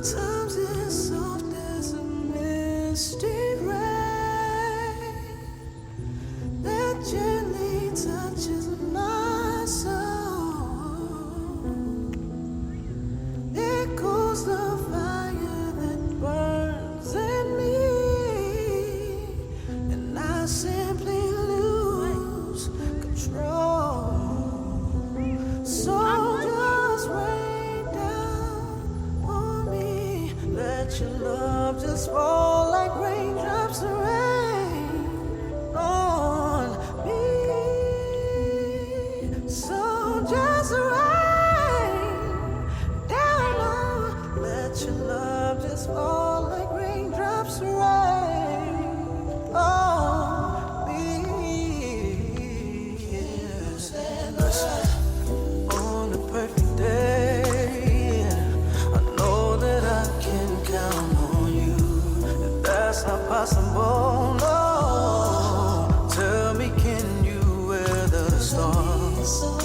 Sometimes it's soft as a misty rain that gently touches my soul. It goes the fire that burns in me, and I simply lose control. So just rain down on me, let your love just fall like raindrops of rain on me. So just rain down on, let your love just fall like raindrops of rain on me. Listen, on a perfect day, I know that I can count on you. If that's not possible, no. Tell me, can you weather the storm?